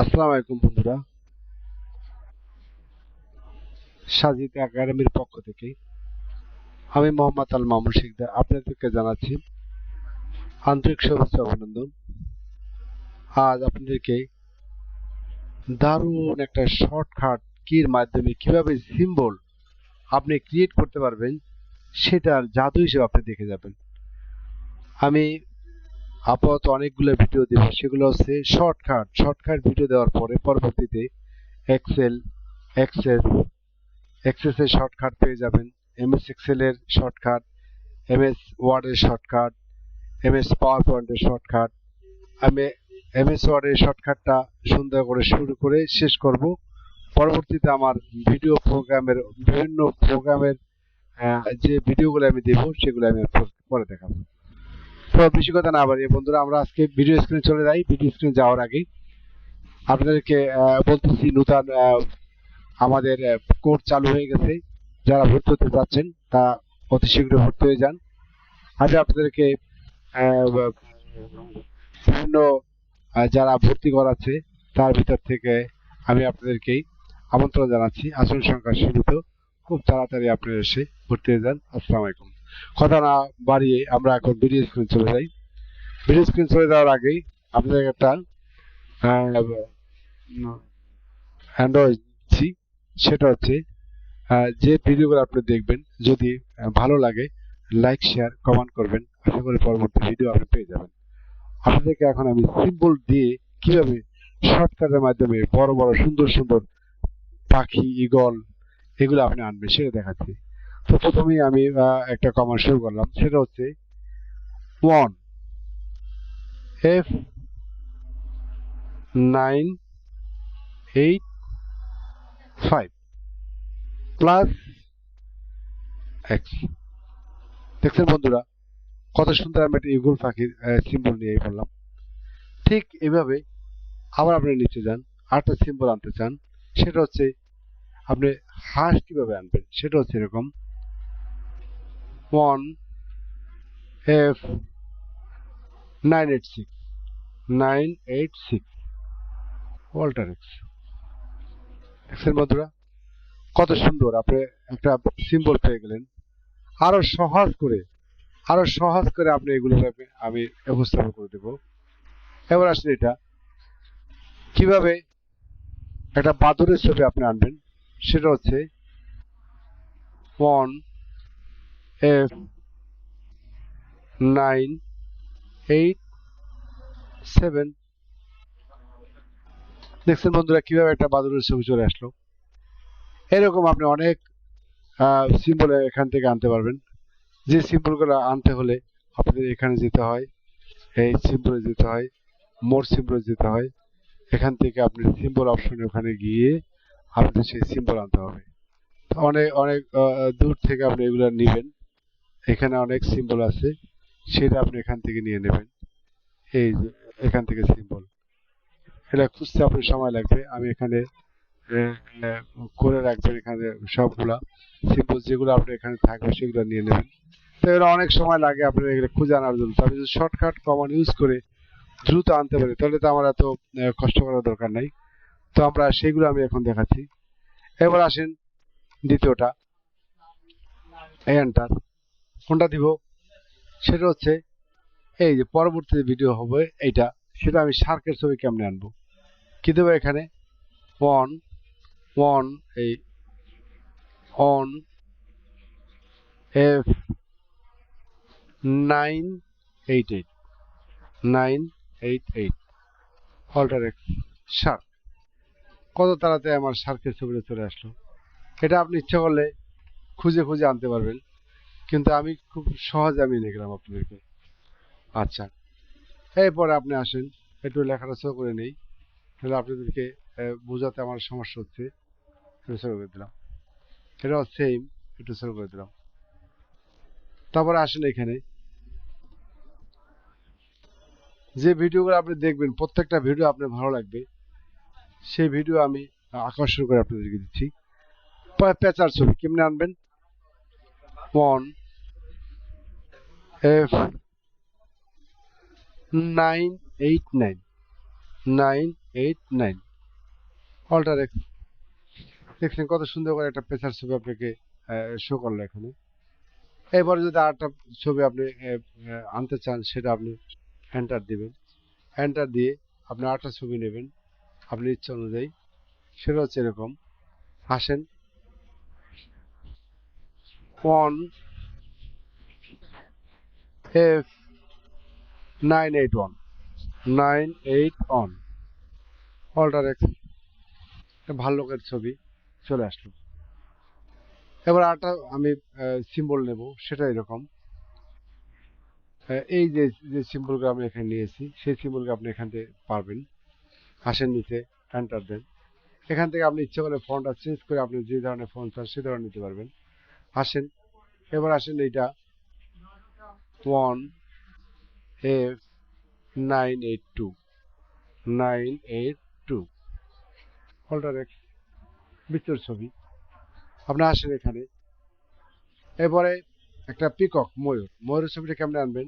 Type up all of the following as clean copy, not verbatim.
আসসালামু আলাইকুম বন্ধুরা, সাজিদ একাডেমির পক্ষ থেকে আমি মোহাম্মদ আল মামুন শিকদার আপনাদেরকে জানাচ্ছি আন্তরিক শুভেচ্ছা অভিনন্দন। আজ আপনাদেরকে দারুণ একটা শর্টকাট কির মাধ্যমে কিভাবে সিম্বল আপনি ক্রিয়েট করতে পারবেন সেটার জাদু হিসেবে আপনি দেখে যাবেন। আমি আপাতত অনেকগুলো ভিডিও দেব, সেগুলো হচ্ছে শর্টকাট ভিডিও দেওয়ার পরে পরবর্তীতে এক্সেল এক্সেস এর শর্টকাট পেয়ে যাবেন, এমএস এক্সেল এর শর্টকাট, এমএস ওয়ার্ড এর শর্টকাট, এমএস পাওয়ার পয়েন্টের শর্টকাট। আমি এমএস ওয়ার্ডের শর্টকাটটা সুন্দর করে শুরু করে শেষ করব। পরবর্তীতে আমার বিভিন্ন প্রোগ্রামের যে ভিডিওগুলো আমি দেব সেগুলো আমি পরে দেখাবো। তো বেশি কথা না বাড়িয়ে বন্ধুরা, আমরা আজকে ভিডিও স্ক্রিনে চলে যাই। ভিডিও স্ক্রিনে যাওয়ার আগে আপনাদেরকে বলতেছি, নতুন আমাদের কোর্স চালু হয়ে গেছে। যারা ভর্তি হতে যাচ্ছেন তা অতি শীঘ্র ভর্তি হয়ে যান। আজ আপনাদেরকে বিভিন্ন যারা ভর্তি করাচ্ছে তার ভিতর থেকে আমি আপনাদেরকে আমন্ত্রণ জানাচ্ছি। আসন সংখ্যা সীমিত, খুব তাড়াতাড়ি আপনারা এসে ভর্তি হয়ে যান। আসসালামু আলাইকুম। কথা না বাড়িয়ে আমরা এখন ভিডিও স্ক্রিন চলে যাই। ভিডিও স্ক্রিন চলে যাওয়ার আগেই আপনাদের একটা অ্যান্ড্রয়েড দিচ্ছি, সেটা হচ্ছে যে ভিডিওগুলো আপনি দেখবেন যদি ভালো লাগে লাইক শেয়ার কমেন্ট করবেন। আশা করি পরবর্তী ভিডিও আপনি পেয়ে যাবেন। আপনাদেরকে এখন আমি সিম্বল দিয়ে কিভাবে শর্টকাটের মাধ্যমে বড় বড় সুন্দর সুন্দর পাখি, ঈগল এগুলো আপনি আনবেন সেটা দেখাচ্ছি। তো প্রথমেই আমি একটা কমান্ড শুরু করলাম, সেটা হচ্ছে 1 F985 প্লাস এক্স। দেখছেন বন্ধুরা কত সুন্দর আমি একটা ঈগল পাখির সিম্বল নিয়ে ফেললাম। ঠিক এভাবে আবার আপনি নিচে যান, আরেকটা সিম্বল আনতে চান, সেটা হচ্ছে আপনি হাঁস কিভাবে আনবেন সেটা হচ্ছে এরকম 1F986 ওয়াল্টার এক্স। দেখছেন বন্ধুরা কত সুন্দর আপনি একটা সিম্বল পেয়ে গেলেন। আরো সহজ করে আপনি এগুলো আমি উপস্থাপন করে দেব। এবার আসলে এটা কিভাবে একটা বাদুড়ের ছবি আপনি আনবেন সেটা হচ্ছে 1F987। দেখছেন বন্ধুরা কিভাবে একটা বাদুড়ের ছবি চলে আসলো। এরকম আপনি অনেক সিম্বল এখান থেকে আনতে পারবেন। যে সিম্বলগুলো আনতে হলে আপনাদের এখানে যেতে হয়, এই সিম্বলে যেতে হয়, মোর সিম্বলে যেতে হয়। এখান থেকে আপনি সিম্বল অপশনে ওখানে গিয়ে আপনাদের সেই সিম্বল আনতে হবে। অনেক অনেক দূর থেকে আপনি এগুলো নেবেন। এখানে অনেক সিম্বল আছে, সেটা আপনি এখান থেকে নিয়ে নেবেন। এই যে এখান থেকে সিম্বল, এটা খুঁজতে আপনার সময় লাগবে। আমি এখানে করে রাখবেন এখানে সবগুলা সিম্বল যেগুলো আপনার এখানে থাকবে সেগুলো নিয়ে নেবেন। তো এগুলো অনেক সময় লাগে আপনার এগুলো খুঁজে আনার জন্য। আমি যদি শর্টকাট কমান্ড ইউজ করে দ্রুত আনতে পারি তাহলে তো আমার এত কষ্ট করার দরকার নাই। তো আমরা সেগুলো আমি এখন দেখাচ্ছি। এবার আসেন দ্বিতীয়টা, এন্টার। কোনটা দিব সেটা হচ্ছে এই যে পরবর্তী ভিডিও হবে এইটা, সেটা আমি শার্কের ছবি কেমনে আনবো। কি দেবো এখানে 1F988 অল্টার এক্স শার্ক। কত তাড়াতাড়ি আমার শার্কের ছবিটা চলে আসলো। এটা আপনি ইচ্ছা করলে খুঁজে খুঁজে আনতে পারবেন, কিন্তু আমি খুব সহজে আমি এনে গেলাম আপনাদেরকে। আচ্ছা, এরপরে আপনি আসেন একটু লেখাটা ছোট করে নেই, তাহলে আপনাদেরকে বোঝাতে আমার সমস্যা হচ্ছে। একটু ছোট করে দিলাম, এটা সেম, একটু ছোট করে দিলাম। তারপরে আসেন এখানে যে ভিডিওগুলো আপনি দেখবেন প্রত্যেকটা ভিডিও আপনার ভালো লাগবে, সেই ভিডিও আমি আকর্ষণ করে আপনাদেরকে দিচ্ছি। পেঁচার ছবি কেমনে আনবেন 1F989 অল্টার এক্স, দেখছেন কত সুন্দর করে একটা পেশার ছবি আপনাকে শো করলো এখানে। এরপরে যদি আরেকটা ছবি আপনি আনতে চান, সেটা আপনি এন্টার দিবেন। এন্টার দিয়ে আপনি আরেকটা ছবি নেবেন আপনার ইচ্ছা অনুযায়ী। সেটা হচ্ছে এরকম, আসেন 1F981, 981 অল্টার এক্স, ভাল্লুকের ছবি চলে আসলো। এবার আরেকটা আমি সিম্বল নেব, সেটা এরকম। এই যে যে সিম্বলগুলো আমি এখানে নিয়েছি, সেই সিম্বলকে আপনি এখান থেকে পারবেন। আসেন নিচে, এন্টার দেন। এখান থেকে আপনি ইচ্ছে করলে ফন্টটা চেঞ্জ করে আপনি যে ধরনের ফন্ট চান সে ধরনের নিতে পারবেন। আসেন, এবার আসেন এইটা 1F982, 982 অল্টার এক্স, বিচ্ছুর ছবি। আপনি আসেন এখানে। এরপরে একটা পিকক, ময়ূরের ছবিটা কেমনে আনবেন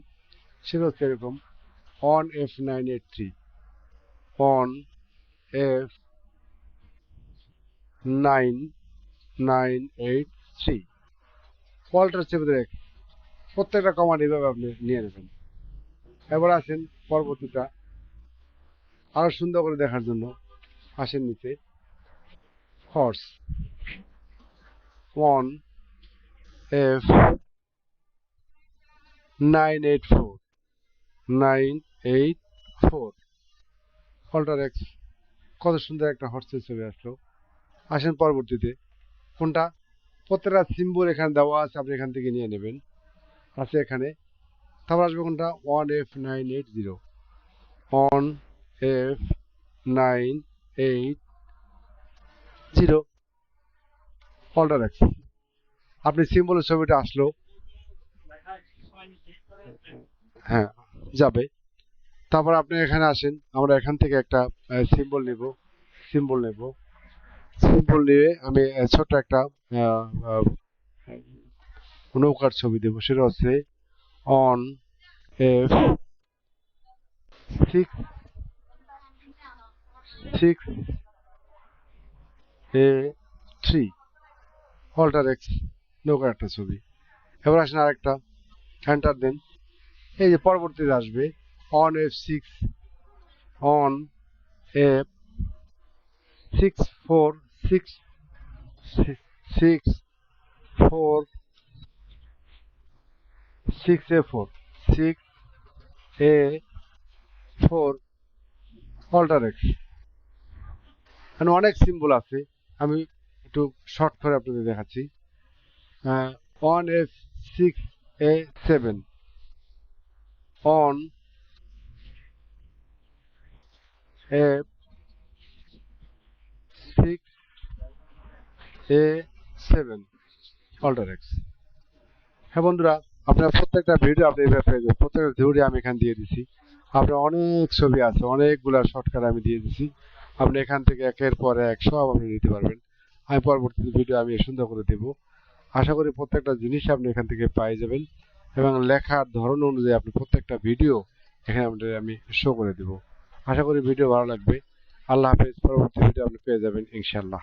সেটা হচ্ছে এরকম, 1F983, 1F983 অল্টার চেপে ধরে প্রত্যেকটা কমান্ড এইভাবে আপনি নিয়ে নেবেন। এবার আসেন পরবর্তীটা আরো সুন্দর করে দেখার জন্য, আসেন নিচে হর্স, 1F984, 984 অল্টার এক্স, কত সুন্দর একটা হর্সের ছবি আসলো। আসেন পরবর্তীতে কোনটা, প্রত্যেকটা সিম্বল এখানে দেওয়া আছে, আপনি এখান থেকে নিয়ে নেবেন। আছে এখানে। তারপর আসবে কোনটা, 1F980, 1F980 অল্টার এক্স, আপনি সিম্বলের ছবিটা আসলো। হ্যাঁ, যাবে। তারপর আপনি এখানে আসেন, আমরা এখান থেকে একটা সিম্বল নেব। সিম্বল নেব, সিম্বল নিয়ে আমি ছোট্ট একটা নৌকার ছবি দেব। সেটা হচ্ছে on F six six A three alter X, নৌকার একটা ছবি। এবার আসেন আরেকটা, এন্টার দেন। এই যে পরবর্তীতে আসবে on F6, on F646, 6 4 6A4, 6A4 alter x. মানে অনেক সিম্বল আছে, আমি একটু শর্ট করে আপনাদের দেখাচ্ছি। 1F6A7, on F6A7 alter x. হ্যাঁ বন্ধুরা, আপনার প্রত্যেকটা ভিডিও আপনি এইভাবে পেয়ে যাবেন। প্রত্যেকটা ভিডিও আমি এখানে দিয়ে দিচ্ছি। আপনার অনেক ছবি আছে, অনেকগুলা শর্টকাট আমি দিয়ে দিচ্ছি। আপনি এখান থেকে একের পর এক সব আপনি নিতে পারবেন। আমি পরবর্তী ভিডিও আমি সুন্দর করে দেব। আশা করি প্রত্যেকটা জিনিস আপনি এখান থেকে পেয়ে যাবেন এবং লেখার ধরন অনুযায়ী আপনি প্রত্যেকটা ভিডিও এখানে আমি শো করে দেব। আশা করি ভিডিও ভালো লাগবে। আল্লাহ হাফেজ, পরবর্তী ভিডিও আপনি পেয়ে যাবেন ইনশাআল্লাহ।